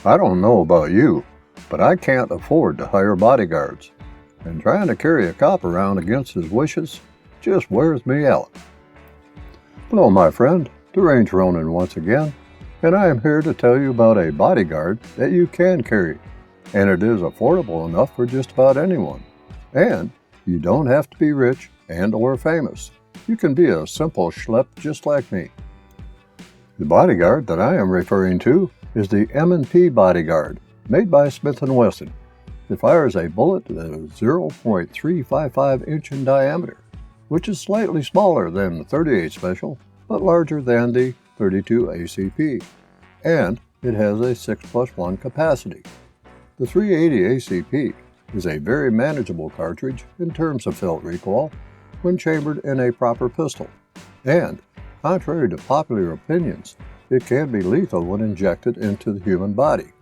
I don't know about you, but I can't afford to hire bodyguards, and trying to carry a cop around against his wishes just wears me out. Hello, my friend, the Range Ronin once again, and I am here to tell you about a bodyguard that you can carry, and it is affordable enough for just about anyone. And you don't have to be rich and or famous. You can be a simple schlep just like me. The bodyguard that I am referring to is the M&P Bodyguard, made by Smith Wesson. It fires a bullet that is 0.355 inch in diameter, which is slightly smaller than the .38 Special, but larger than the .32 ACP, and it has a 6+1 capacity. The .380 ACP is a very manageable cartridge in terms of felt recoil when chambered in a proper pistol, and, contrary to popular opinions, it can be lethal when injected into the human body.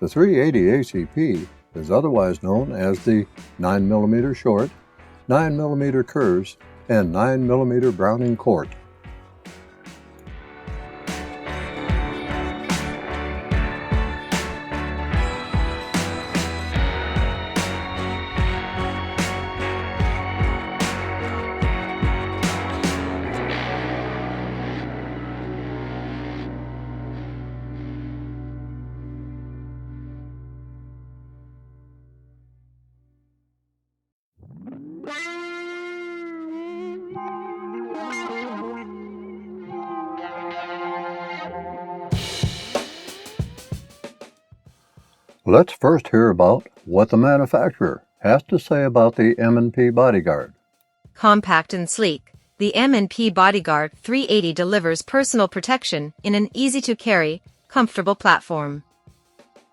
The .380 ACP is otherwise known as the 9mm short, 9mm Kurz, and 9mm Browning Court. Let's first hear about what the manufacturer has to say about the M&P Bodyguard. Compact and sleek, the M&P Bodyguard 380 delivers personal protection in an easy-to-carry, comfortable platform.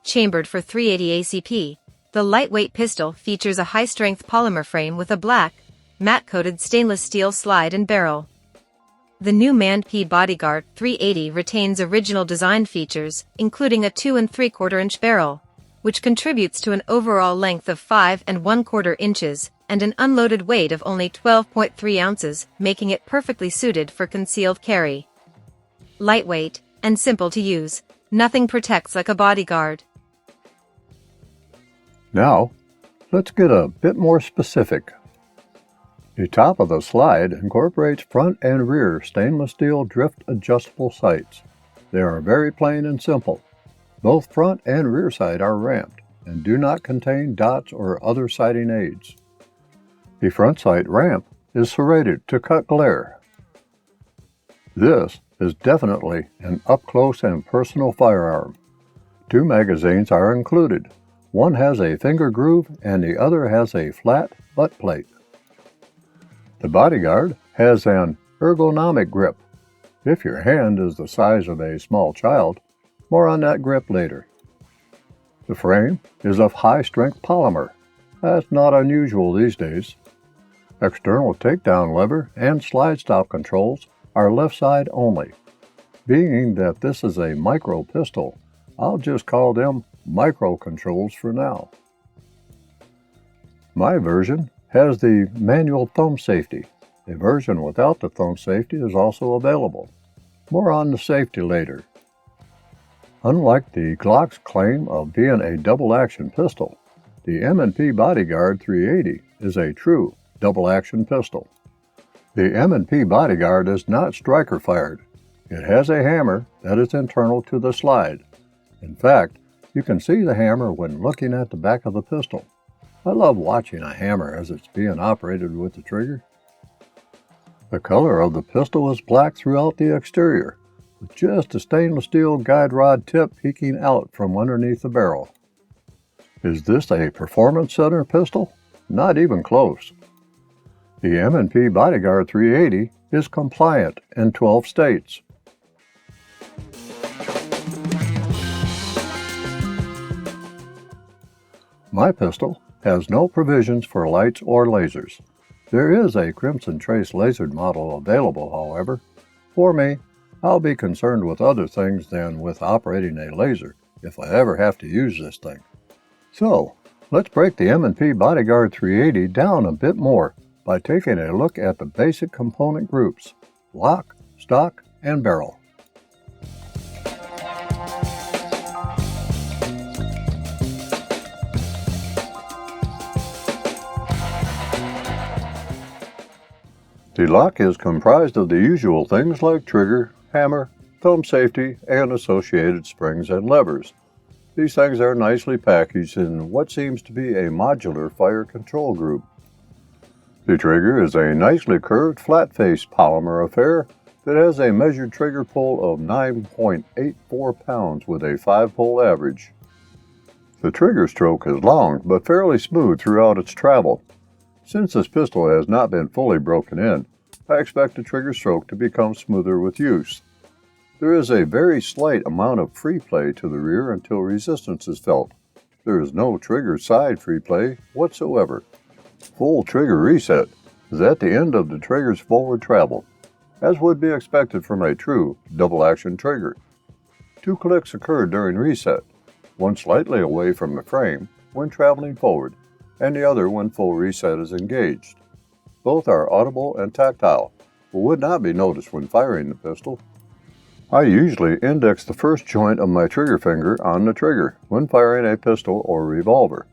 Chambered for .380 ACP, the lightweight pistol features a high-strength polymer frame with a black, matte-coated stainless steel slide and barrel. The new M&P Bodyguard 380 retains original design features, including a 2 3/4-inch barrel, which contributes to an overall length of 5 1/4 inches and an unloaded weight of only 12.3 ounces, making it perfectly suited for concealed carry. Lightweight and simple to use, nothing protects like a bodyguard. Now, let's get a bit more specific. The top of the slide incorporates front and rear stainless steel drift adjustable sights. They are very plain and simple. Both front and rear sight are ramped and do not contain dots or other sighting aids. The front sight ramp is serrated to cut glare. This is definitely an up-close and personal firearm. 2 magazines are included. One has a finger groove and the other has a flat butt plate. The Bodyguard has an ergonomic grip. If your hand is the size of a small child, more on that grip later. The frame is of high-strength polymer. That's not unusual these days. External takedown lever and slide stop controls are left side only. Being that this is a micro pistol, I'll just call them micro controls for now. My version has the manual thumb safety. A version without the thumb safety is also available. More on the safety later. Unlike the Glock's claim of being a double-action pistol, the M&P Bodyguard 380 is a true double-action pistol. The M&P Bodyguard is not striker-fired. It has a hammer that is internal to the slide. In fact, you can see the hammer when looking at the back of the pistol. I love watching a hammer as it's being operated with the trigger. The color of the pistol is black throughout the exterior, with just a stainless steel guide rod tip peeking out from underneath the barrel. Is this a performance center pistol? Not even close. The M&P Bodyguard 380 is compliant in 12 states. My pistol has no provisions for lights or lasers. There is a Crimson Trace lasered model available, however. For me, I'll be concerned with other things than with operating a laser if I ever have to use this thing. So, let's break the M&P Bodyguard 380 down a bit more by taking a look at the basic component groups: lock, stock, and barrel. The lock is comprised of the usual things like trigger, hammer, thumb safety, and associated springs and levers. These things are nicely packaged in what seems to be a modular fire control group. The trigger is a nicely curved flat-face polymer affair that has a measured trigger pull of 9.84 pounds with a 5-pull average. The trigger stroke is long but fairly smooth throughout its travel. Since this pistol has not been fully broken in, I expect the trigger stroke to become smoother with use. There is a very slight amount of free play to the rear until resistance is felt. There is no trigger side free play whatsoever. Full trigger reset is at the end of the trigger's forward travel, as would be expected from a true double-action trigger. 2 clicks occur during reset, one slightly away from the frame when traveling forward, and the other when full reset is engaged. Both are audible and tactile, but would not be noticed when firing the pistol. I usually index the first joint of my trigger finger on the trigger when firing a pistol or revolver.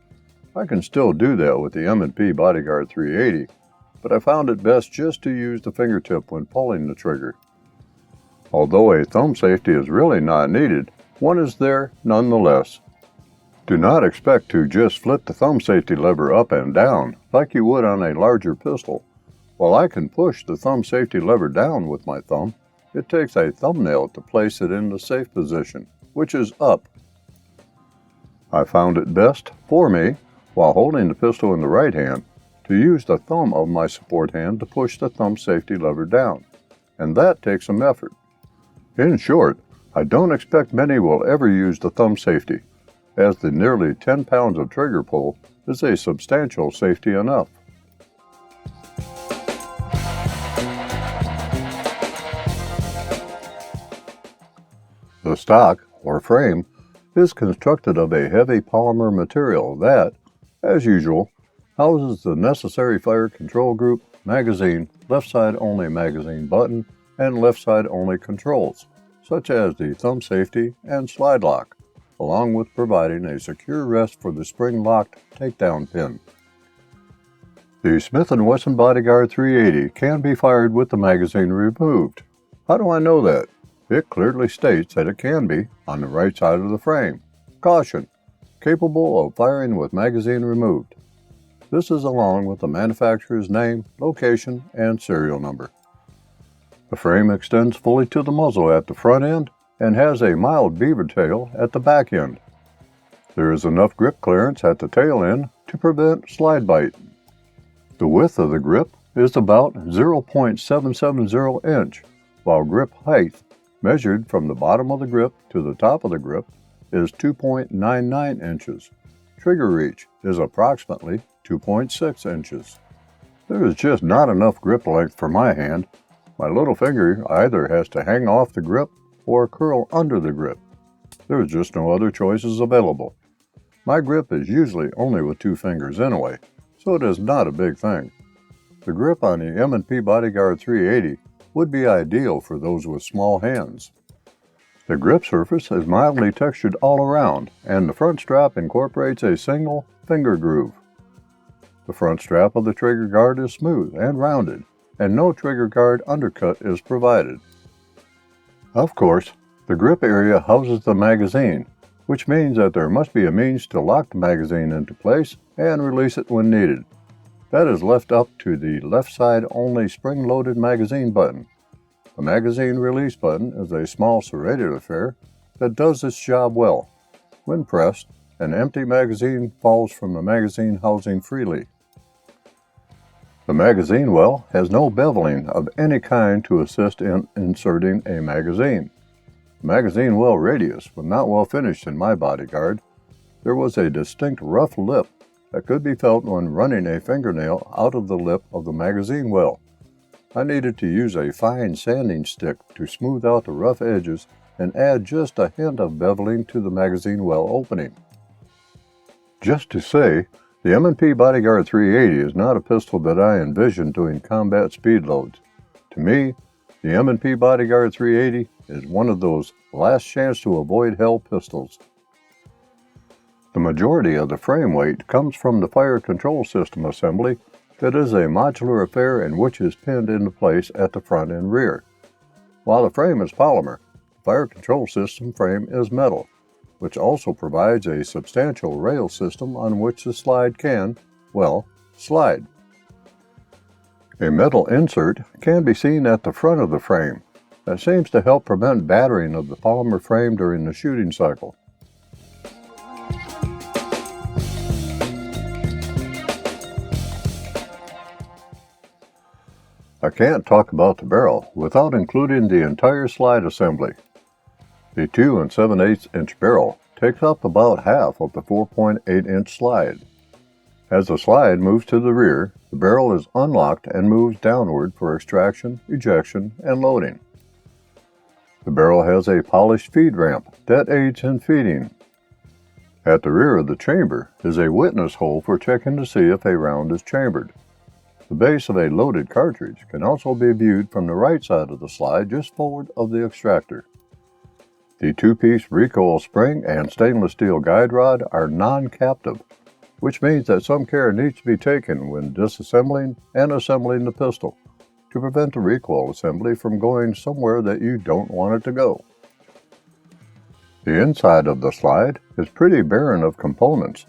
I can still do that with the M&P Bodyguard 380, but I found it best just to use the fingertip when pulling the trigger. Although a thumb safety is really not needed, one is there nonetheless. Do not expect to just flip the thumb safety lever up and down like you would on a larger pistol. While I can push the thumb safety lever down with my thumb, it takes a thumbnail to place it in the safe position, which is up. I found it best for me, while holding the pistol in the right hand, to use the thumb of my support hand to push the thumb safety lever down, and that takes some effort. In short, I don't expect many will ever use the thumb safety, as the nearly 10 pounds of trigger pull is a substantial safety enough. The stock, or frame, is constructed of a heavy polymer material that, as usual, houses the necessary fire control group, magazine, left side only magazine button, and left side only controls, such as the thumb safety and slide lock, along with providing a secure rest for the spring-locked takedown pin. The Smith Wesson Bodyguard 380 can be fired with the magazine removed. How do I know that? It clearly states that it can be on the right side of the frame. Caution: capable of firing with magazine removed. This is along with the manufacturer's name, location, and serial number. The frame extends fully to the muzzle at the front end and has a mild beaver tail at the back end. There is enough grip clearance at the tail end to prevent slide bite. The width of the grip is about 0.770 inch, while grip height, measured from the bottom of the grip to the top of the grip, is 2.99 inches. Trigger reach is approximately 2.6 inches. There is just not enough grip length for my hand. My little finger either has to hang off the grip or curl under the grip. There is just no other choices available. My grip is usually only with 2 fingers anyway, so it is not a big thing. The grip on the M&P Bodyguard 380 would be ideal for those with small hands. The grip surface is mildly textured all around, and the front strap incorporates a single finger groove. The front strap of the trigger guard is smooth and rounded, and no trigger guard undercut is provided. Of course, the grip area houses the magazine, which means that there must be a means to lock the magazine into place and release it when needed. That is left up to the left side only spring-loaded magazine button. The magazine release button is a small serrated affair that does its job well. When pressed, an empty magazine falls from the magazine housing freely. The magazine well has no beveling of any kind to assist in inserting a magazine. The magazine well radius was not well finished in my Bodyguard. There was a distinct rough lip that could be felt when running a fingernail out of the lip of the magazine well. I needed to use a fine sanding stick to smooth out the rough edges and add just a hint of beveling to the magazine well opening. Just to say, the M&P Bodyguard 380 is not a pistol that I envision doing combat speed loads. To me, the M&P Bodyguard 380 is one of those last chance to avoid hell pistols. The majority of the frame weight comes from the fire control system assembly that is a modular affair in which is pinned into place at the front and rear. While the frame is polymer, the fire control system frame is metal, which also provides a substantial rail system on which the slide can, well, slide. A metal insert can be seen at the front of the frame that seems to help prevent battering of the polymer frame during the shooting cycle. I can't talk about the barrel without including the entire slide assembly. The 2 7/8 inch barrel takes up about half of the 4.8 inch slide. As the slide moves to the rear, the barrel is unlocked and moves downward for extraction, ejection, and loading. The barrel has a polished feed ramp that aids in feeding. At the rear of the chamber is a witness hole for checking to see if a round is chambered. The base of a loaded cartridge can also be viewed from the right side of the slide just forward of the extractor. The 2-piece recoil spring and stainless steel guide rod are non-captive, which means that some care needs to be taken when disassembling and assembling the pistol to prevent the recoil assembly from going somewhere that you don't want it to go. The inside of the slide is pretty barren of components.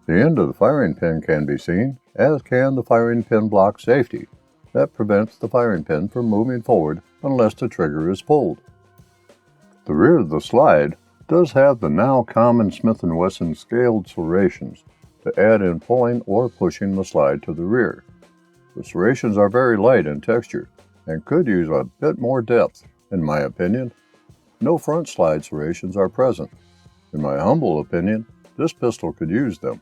The end of the firing pin can be seen, as can the firing pin block safety that prevents the firing pin from moving forward unless the trigger is pulled. The rear of the slide does have the now common Smith Wesson scaled serrations to aid in pulling or pushing the slide to the rear. The serrations are very light in texture and could use a bit more depth, in my opinion. No front slide serrations are present. In my humble opinion, this pistol could use them.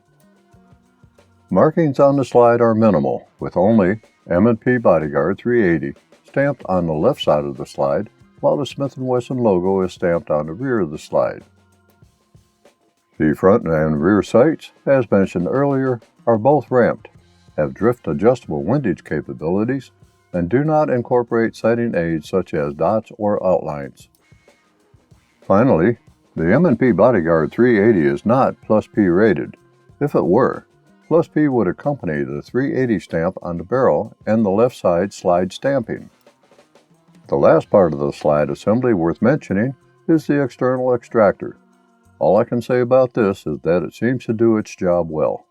Markings on the slide are minimal, with only M&P Bodyguard 380 stamped on the left side of the slide, while the Smith & Wesson logo is stamped on the rear of the slide. The front and rear sights, as mentioned earlier, are both ramped, have drift-adjustable windage capabilities, and do not incorporate sighting aids such as dots or outlines. Finally, the M&P Bodyguard 380 is not Plus P rated. If it were, Plus P would accompany the 380 stamp on the barrel and the left side slide stamping. The last part of the slide assembly worth mentioning is the external extractor. All I can say about this is that it seems to do its job well.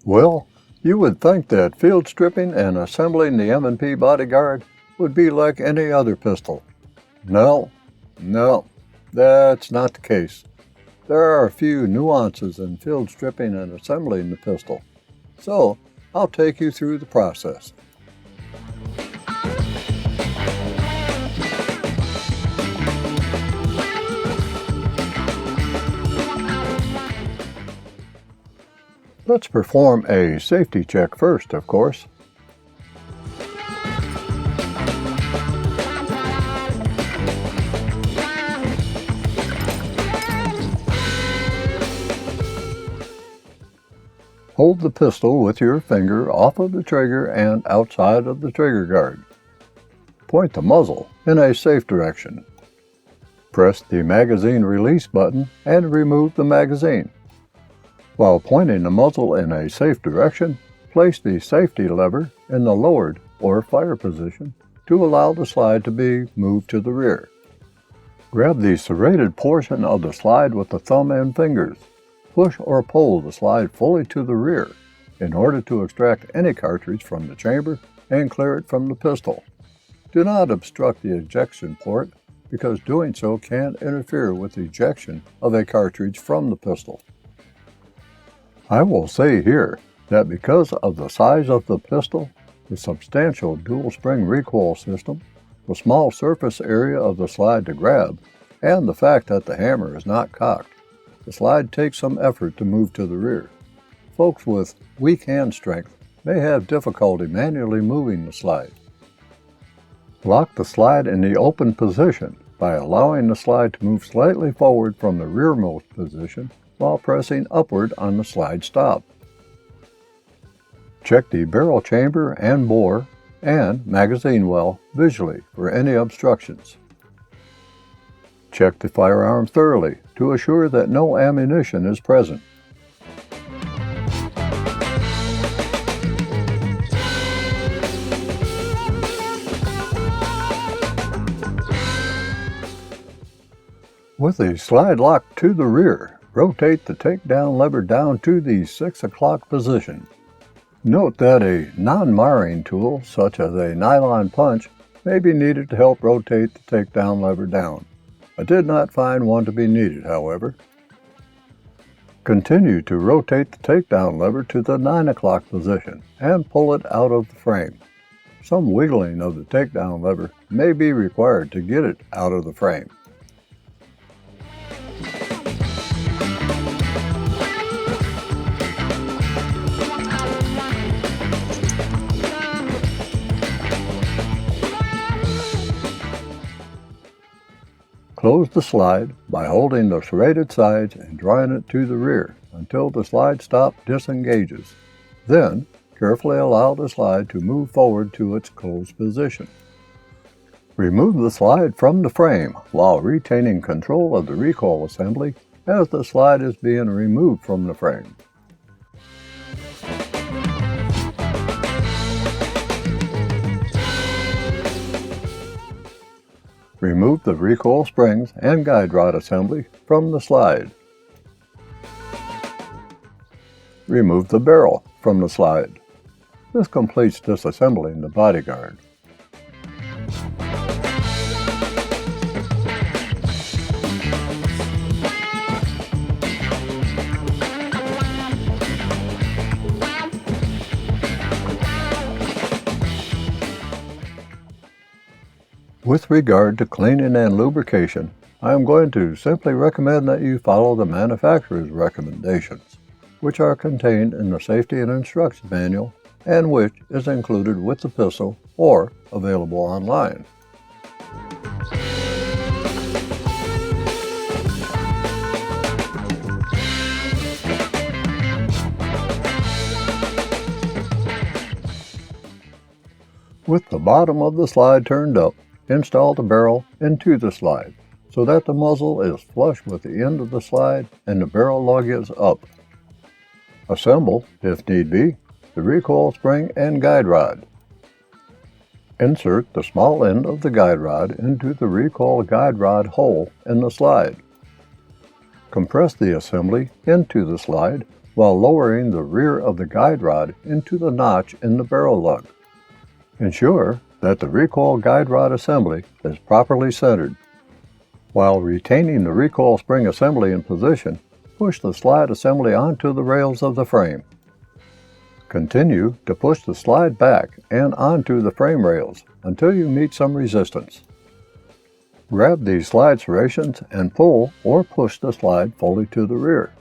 Well, you would think that field stripping and assembling the M&P Bodyguard would be like any other pistol. No, that's not the case. There are a few nuances in field stripping and assembling the pistol, so I'll take you through the process. Let's perform a safety check first, of course. Hold the pistol with your finger off of the trigger and outside of the trigger guard. Point the muzzle in a safe direction. Press the magazine release button and remove the magazine. While pointing the muzzle in a safe direction, place the safety lever in the lowered or fire position to allow the slide to be moved to the rear. Grab the serrated portion of the slide with the thumb and fingers. Push or pull the slide fully to the rear in order to extract any cartridge from the chamber and clear it from the pistol. Do not obstruct the ejection port because doing so can interfere with the ejection of a cartridge from the pistol. I will say here that because of the size of the pistol, the substantial dual spring recoil system, the small surface area of the slide to grab, and the fact that the hammer is not cocked, the slide takes some effort to move to the rear. Folks with weak hand strength may have difficulty manually moving the slide. Lock the slide in the open position by allowing the slide to move slightly forward from the rearmost position while pressing upward on the slide stop. Check the barrel chamber and bore and magazine well visually for any obstructions. Check the firearm thoroughly to assure that no ammunition is present. With the slide locked to the rear, rotate the takedown lever down to the 6 o'clock position. Note that a non-marring tool, such as a nylon punch, may be needed to help rotate the takedown lever down. I did not find one to be needed, however. Continue to rotate the takedown lever to the 9 o'clock position and pull it out of the frame. Some wiggling of the takedown lever may be required to get it out of the frame. Close the slide by holding the serrated sides and drawing it to the rear until the slide stop disengages. Then, carefully allow the slide to move forward to its closed position. Remove the slide from the frame while retaining control of the recoil assembly as the slide is being removed from the frame. Remove the recoil springs and guide rod assembly from the slide. Remove the barrel from the slide. This completes disassembling the Bodyguard. With regard to cleaning and lubrication, I am going to simply recommend that you follow the manufacturer's recommendations, which are contained in the Safety and Instructions Manual and which is included with the pistol or available online. With the bottom of the slide turned up, install the barrel into the slide so that the muzzle is flush with the end of the slide and the barrel lug is up. Assemble, if need be, the recoil spring and guide rod. Insert the small end of the guide rod into the recoil guide rod hole in the slide. Compress the assembly into the slide while lowering the rear of the guide rod into the notch in the barrel lug. Ensure that the recoil guide rod assembly is properly centered. While retaining the recoil spring assembly in position, push the slide assembly onto the rails of the frame. Continue to push the slide back and onto the frame rails until you meet some resistance. Grab the slide serrations and pull or push the slide fully to the rear.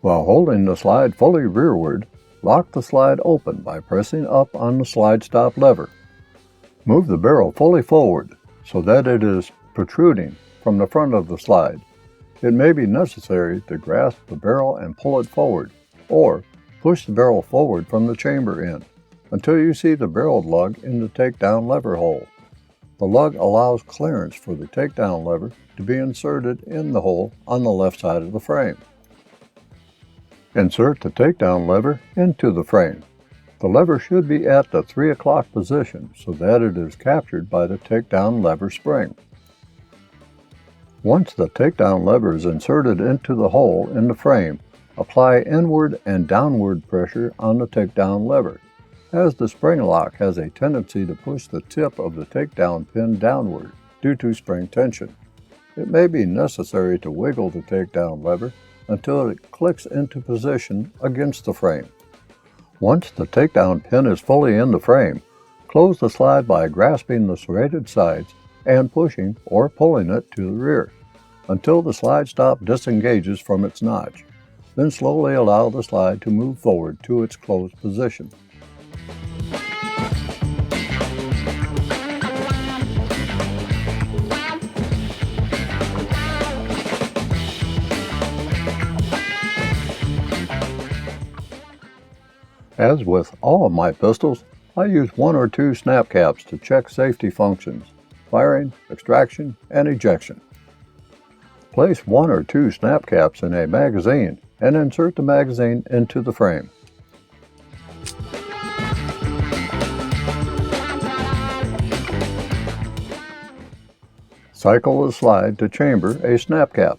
While holding the slide fully rearward, lock the slide open by pressing up on the slide stop lever. Move the barrel fully forward so that it is protruding from the front of the slide. It may be necessary to grasp the barrel and pull it forward, or push the barrel forward from the chamber end until you see the barrel lug in the takedown lever hole. The lug allows clearance for the takedown lever to be inserted in the hole on the left side of the frame. Insert the takedown lever into the frame. The lever should be at the 3 o'clock position so that it is captured by the takedown lever spring. Once the takedown lever is inserted into the hole in the frame, apply inward and downward pressure on the takedown lever, as the spring lock has a tendency to push the tip of the takedown pin downward due to spring tension. It may be necessary to wiggle the takedown lever until it clicks into position against the frame. Once the takedown pin is fully in the frame, close the slide by grasping the serrated sides and pushing or pulling it to the rear until the slide stop disengages from its notch. Then slowly allow the slide to move forward to its closed position. As with all of my pistols, I use 1 or 2 snap caps to check safety functions, firing, extraction, and ejection. Place 1 or 2 snap caps in a magazine and insert the magazine into the frame. Cycle the slide to chamber a snap cap.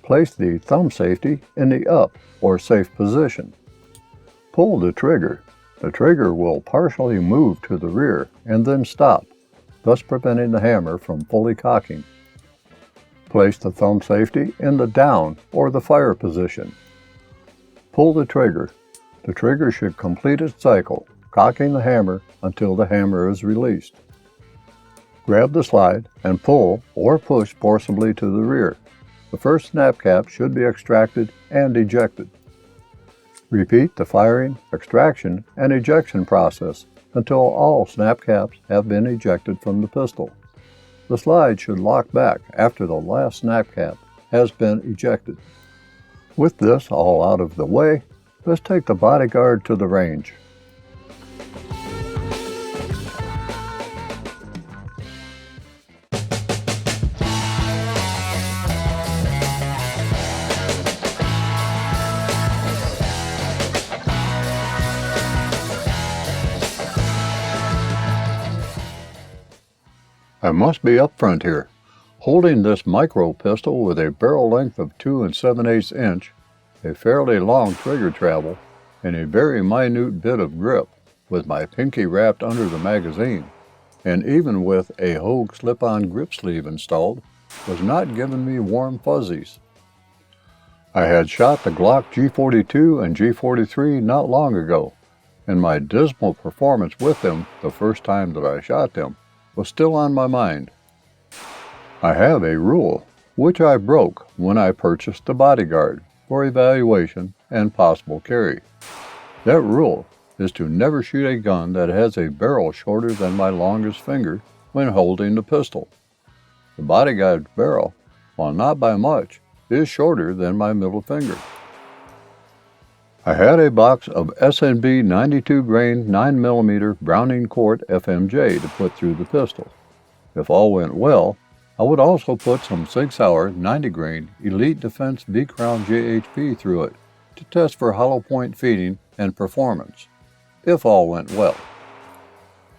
Place the thumb safety in the up or safe position. Pull the trigger. The trigger will partially move to the rear and then stop, thus preventing the hammer from fully cocking. Place the thumb safety in the down or the fire position. Pull the trigger. The trigger should complete its cycle, cocking the hammer until the hammer is released. Grab the slide and pull or push forcibly to the rear. The first snap cap should be extracted and ejected. Repeat the firing, extraction, and ejection process until all snap caps have been ejected from the pistol. The slide should lock back after the last snap cap has been ejected. With this all out of the way, let's take the Bodyguard to the range. I must be upfront here. Holding this micro pistol with a barrel length of 2 7/8 inch, a fairly long trigger travel, and a very minute bit of grip, with my pinky wrapped under the magazine, and even with a Hogue slip-on grip sleeve installed, was not giving me warm fuzzies. I had shot the Glock G42 and G43 not long ago, and my dismal performance with them the first time that I shot them was still on my mind. I have a rule, which I broke when I purchased the Bodyguard for evaluation and possible carry. That rule is to never shoot a gun that has a barrel shorter than my longest finger when holding the pistol. The Bodyguard's barrel, while not by much, is shorter than my middle finger. I had a box of S&B 92 grain 9mm Browning Court FMJ to put through the pistol. If all went well, I would also put some Sig Sauer 90 grain Elite Defense V-Crown JHP through it to test for hollow point feeding and performance, if all went well.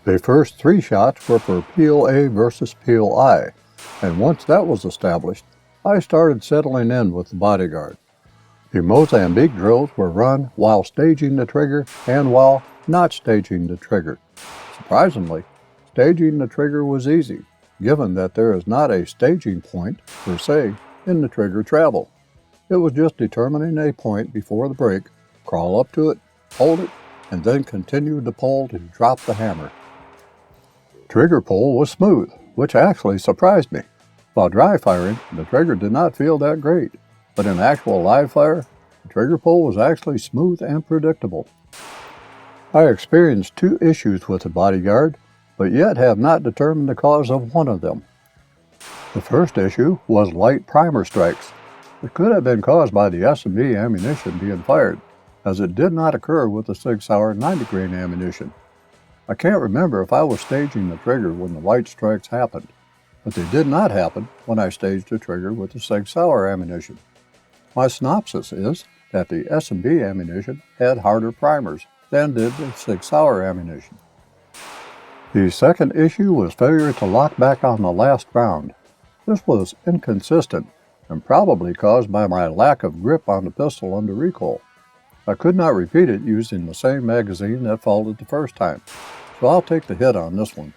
The first 3 shots were for Peel A versus Peel I, and once that was established, I started settling in with the Bodyguard. The Mozambique drills were run while staging the trigger and while not staging the trigger. Surprisingly, staging the trigger was easy, given that there is not a staging point, per se, in the trigger travel. It was just determining a point before the break, crawl up to it, hold it, and then continue to pull to drop the hammer. Trigger pull was smooth, which actually surprised me. While dry firing, the trigger did not feel that great. But in actual live fire, the trigger pull was actually smooth and predictable. I experienced 2 issues with the Bodyguard, but yet have not determined the cause of one of them. The first issue was light primer strikes. It could have been caused by the S&B ammunition being fired, as it did not occur with the Sig Sauer 90 grain ammunition. I can't remember if I was staging the trigger when the light strikes happened, but they did not happen when I staged the trigger with the Sig Sauer ammunition. My synopsis is that the S&B ammunition had harder primers than did the Sig Sauer ammunition. The second issue was failure to lock back on the last round. This was inconsistent and probably caused by my lack of grip on the pistol under recoil. I could not repeat it using the same magazine that faulted the first time, so I'll take the hit on this one.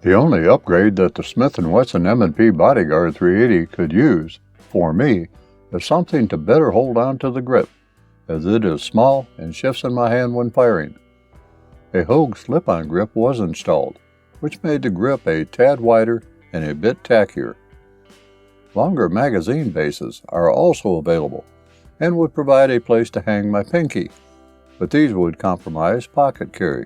The only upgrade that the Smith Wesson M&P Bodyguard 380 could use, for me, is something to better hold on to the grip, as it is small and shifts in my hand when firing. A Hogue slip-on grip was installed, which made the grip a tad wider and a bit tackier. Longer magazine bases are also available and would provide a place to hang my pinky, but these would compromise pocket carry.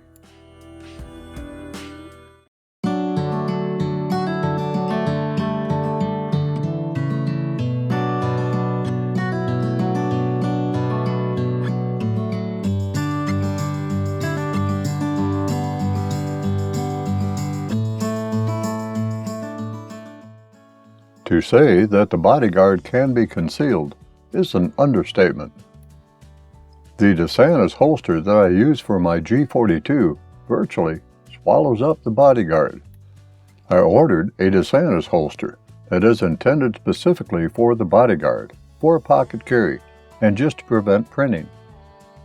To say that the Bodyguard can be concealed is an understatement. The DeSantis holster that I use for my G42 virtually swallows up the Bodyguard. I ordered a DeSantis holster that is intended specifically for the Bodyguard, for pocket carry, and just to prevent printing.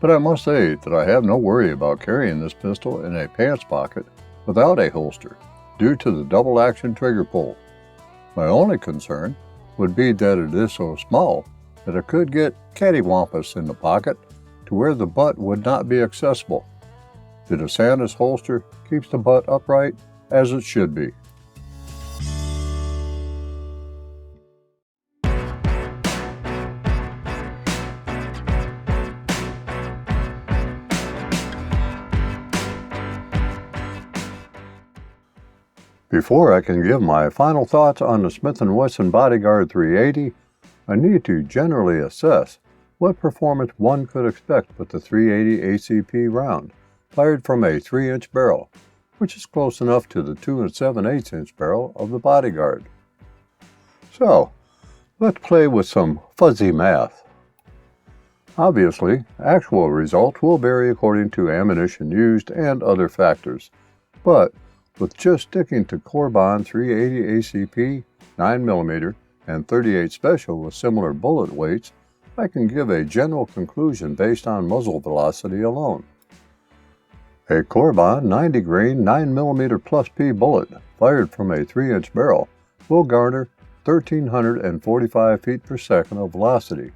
But I must say that I have no worry about carrying this pistol in a pants pocket without a holster, due to the double-action trigger pull. My only concern would be that it is so small that it could get cattywampus in the pocket to where the butt would not be accessible. The DeSantis holster keeps the butt upright as it should be. Before I can give my final thoughts on the Smith & Wesson Bodyguard 380, I need to generally assess what performance one could expect with the 380 ACP round, fired from a 3-inch barrel, which is close enough to the 2 7/8-inch barrel of the Bodyguard. So, let's play with some fuzzy math. Obviously, actual results will vary according to ammunition used and other factors, but with just sticking to Corbon 380 ACP, 9mm, and 38 Special with similar bullet weights, I can give a general conclusion based on muzzle velocity alone. A Corbon 90 grain 9mm plus P bullet fired from a 3-inch barrel will garner 1,345 feet per second of velocity.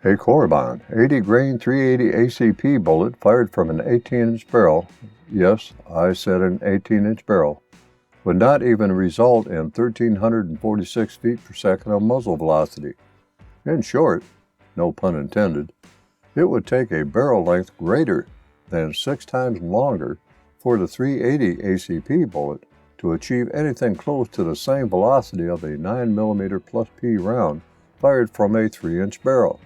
A Corbon 80 grain 380 ACP bullet fired from an 18-inch barrel, yes, I said an 18-inch barrel, would not even result in 1,346 feet per second of muzzle velocity. In short, no pun intended, it would take a barrel length greater than 6 times longer for the 380 ACP bullet to achieve anything close to the same velocity of a 9mm plus P round fired from a 3-inch barrel.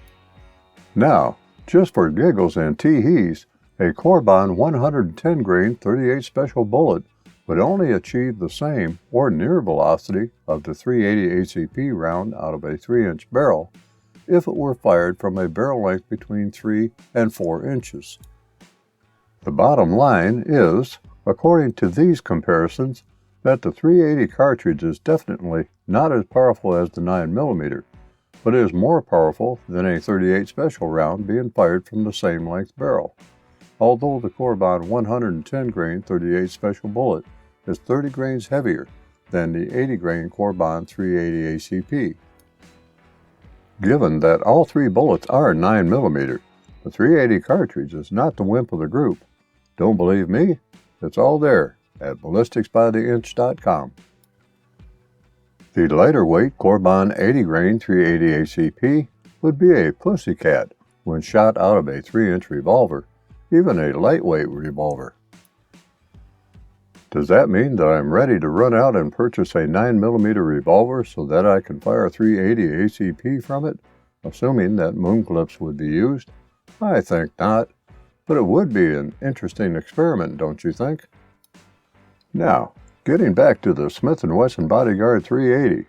Now, just for giggles and tee-hees, a Corbon 110 grain 38 Special bullet would only achieve the same or near velocity of the 380 ACP round out of a 3-inch barrel if it were fired from a barrel length between 3 and 4 inches. The bottom line is, according to these comparisons, that the 380 cartridge is definitely not as powerful as the 9mm, but is more powerful than a 38 Special round being fired from the same length barrel, although the Corbon 110 grain 38 Special bullet is 30 grains heavier than the 80 grain Corbon 380 ACP. Given that all 3 bullets are 9mm, the 380 cartridge is not the wimp of the group. Don't believe me? It's all there at ballisticsbytheinch.com. The lighter weight Corbon 80 grain 380 ACP would be a pussycat when shot out of a 3-inch revolver, even a lightweight revolver. Does that mean that I'm ready to run out and purchase a 9mm revolver so that I can fire 380 ACP from it, assuming that moon clips would be used? I think not, but it would be an interesting experiment, don't you think? Now, getting back to the Smith & Wesson Bodyguard 380.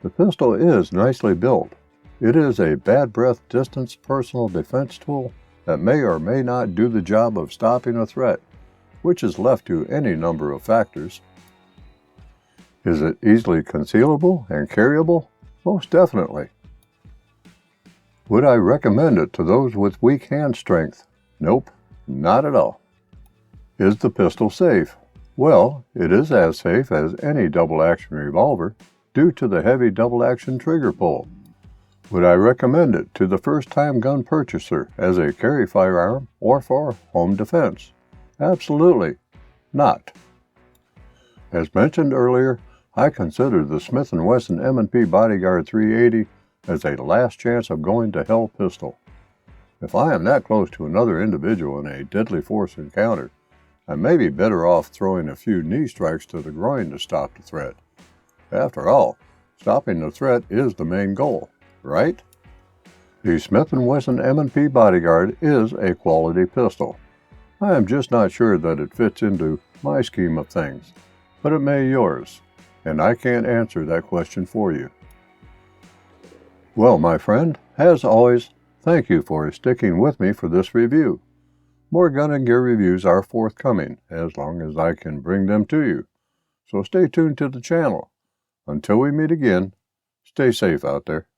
The pistol is nicely built. It is a bad breath distance personal defense tool that may or may not do the job of stopping a threat, which is left to any number of factors. Is it easily concealable and carryable? Most definitely. Would I recommend it to those with weak hand strength? Nope, not at all. Is the pistol safe? Well, it is as safe as any double-action revolver due to the heavy double-action trigger pull. Would I recommend it to the first-time gun purchaser as a carry firearm or for home defense? Absolutely not. As mentioned earlier, I consider the Smith Wesson M&P Bodyguard 380 as a last chance of going to hell pistol. If I am that close to another individual in a deadly force encounter, I may be better off throwing a few knee strikes to the groin to stop the threat. After all, stopping the threat is the main goal, right? The Smith & Wesson M&P Bodyguard is a quality pistol. I am just not sure that it fits into my scheme of things, but it may yours, and I can't answer that question for you. Well, my friend, as always, thank you for sticking with me for this review. More gun and gear reviews are forthcoming as long as I can bring them to you, so stay tuned to the channel. Until we meet again, stay safe out there.